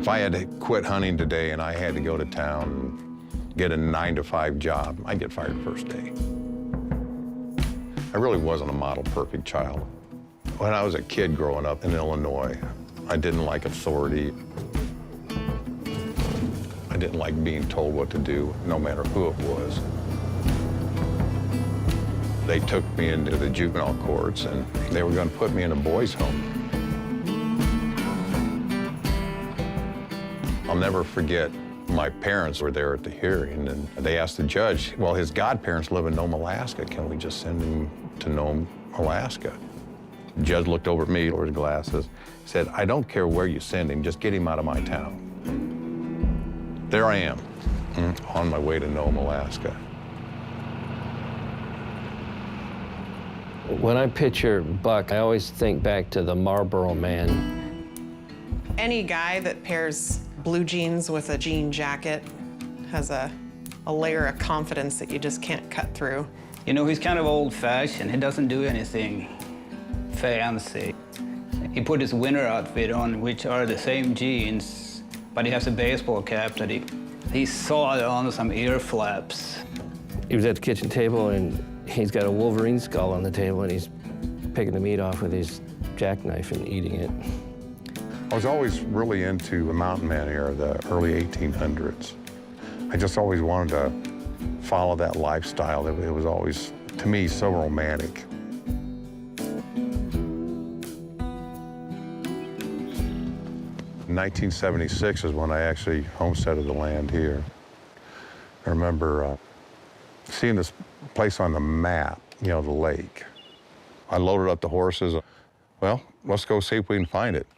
If I had to quit hunting today and I had to go to town and get a 9-to-5 job, I'd get fired first day. I really wasn't a model perfect child. When I was a kid growing up in Illinois, I didn't like authority. I didn't like being told what to do, no matter who it was. They took me into the juvenile courts, and they were going to put me in a boys' home. I'll never forget, my parents were there at the hearing, and they asked the judge, well, his godparents live in Nome, Alaska. Can we just send him to Nome, Alaska? The judge looked over at me over his glasses, said, I don't care where you send him, just get him out of my town. There I am, on my way to Nome, Alaska. When I picture Buck, I always think back to the Marlboro Man. Any guy that pairs blue jeans with a jean jacket has a layer of confidence that you just can't cut through. You know, he's kind of old-fashioned. He doesn't do anything fancy. He put his winter outfit on, which are the same jeans, but he has a baseball cap that he sawed on some ear flaps. He was at the kitchen table, and he's got a Wolverine skull on the table, and he's picking the meat off with his jackknife and eating it. I was always really into the mountain man era, the early 1800s. I just always wanted to follow that lifestyle. It was always, to me, so romantic. In 1976 is when I actually homesteaded the land here. I remember seeing this place on the map, you know, the lake. I loaded up the horses. Well, let's go see if we can find it.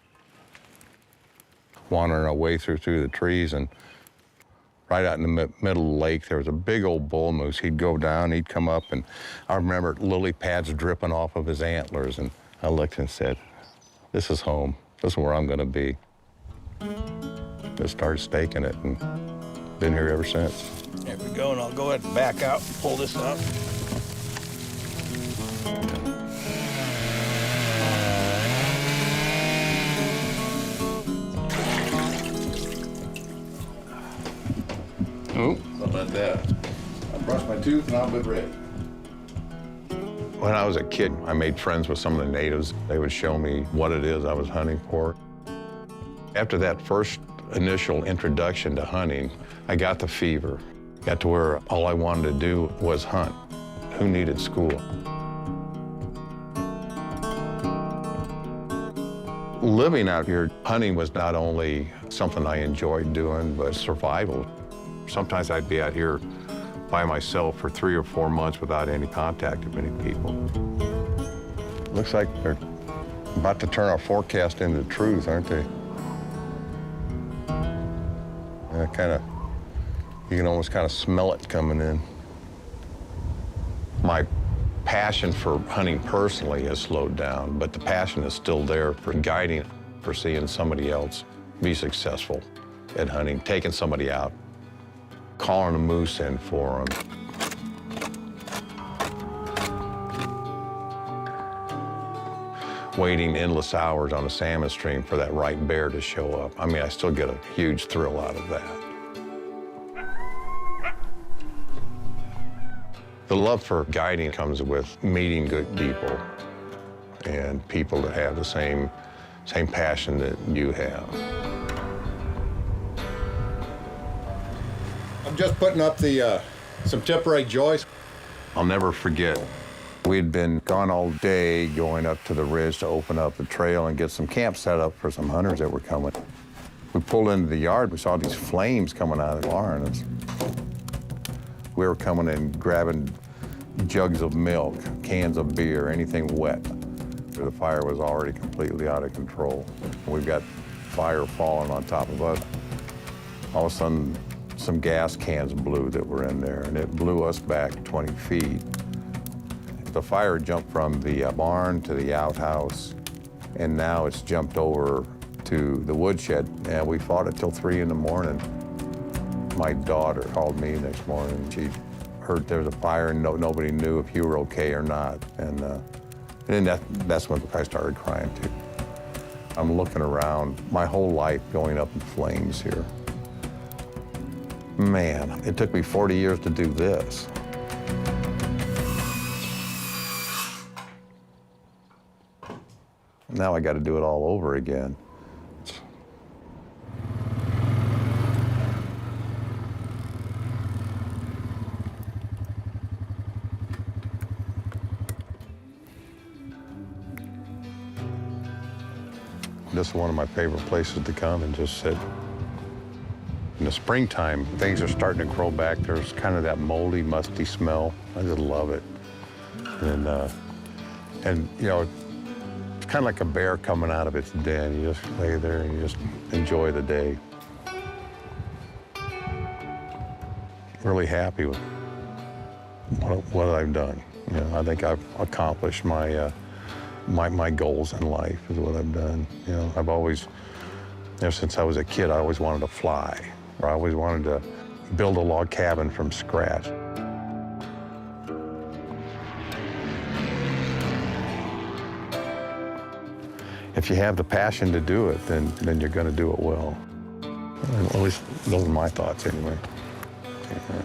Wandering our way through the trees, and right out in the middle of the lake, there was a big old bull moose. He'd go down, he'd come up, and I remember lily pads dripping off of his antlers, and I looked and said, this is home. This is where I'm gonna be. Just started staking it, and been here ever since. There we go, and I'll go ahead and back out and pull this up. Oh. How about that? I brushed my tooth and I'll be ready. When I was a kid, I made friends with some of the natives. They would show me what it is I was hunting for. After that first initial introduction to hunting, I got the fever. Got to where all I wanted to do was hunt. Who needed school? Living out here, hunting was not only something I enjoyed doing, but survival. Sometimes I'd be out here by myself for 3 or 4 months without any contact with any people. Looks like they're about to turn our forecast into truth, aren't they? Yeah, you can almost kind of smell it coming in. My passion for hunting personally has slowed down, but the passion is still there for guiding, for seeing somebody else be successful at hunting, taking somebody out, calling a moose in for them. Waiting endless hours on a salmon stream for that right bear to show up. I mean, I still get a huge thrill out of that. The love for guiding comes with meeting good people and people that have the same passion that you have. I'm just putting up some temporary joists. I'll never forget, we'd been gone all day going up to the ridge to open up the trail and get some camp set up for some hunters that were coming. We pulled into the yard, we saw these flames coming out of the barn. We were coming in grabbing jugs of milk, cans of beer, anything wet. The fire was already completely out of control. We've got fire falling on top of us. All of a sudden, some gas cans blew that were in there, and it blew us back 20 feet. The fire jumped from the barn to the outhouse, and now it's jumped over to the woodshed, and we fought it till 3 in the morning. My daughter called me next morning. She heard there was a fire, and nobody knew if you were okay or not. And then that's when I started crying, too. I'm looking around, my whole life going up in flames here. Man, it took me 40 years to do this. Now I got to do it all over again. This is one of my favorite places to come and just sit. In the springtime, things are starting to grow back. There's kind of that moldy, musty smell. I just love it. And you know, it's kind of like a bear coming out of its den. You just lay there and you just enjoy the day. Really happy with what I've done. You know, I think I've accomplished my goals in life is what I've done. You know, I've always, ever since I was a kid, I always wanted to fly, or I always wanted to build a log cabin from scratch. If you have the passion to do it, then you're going to do it well. At least those are my thoughts anyway. Yeah.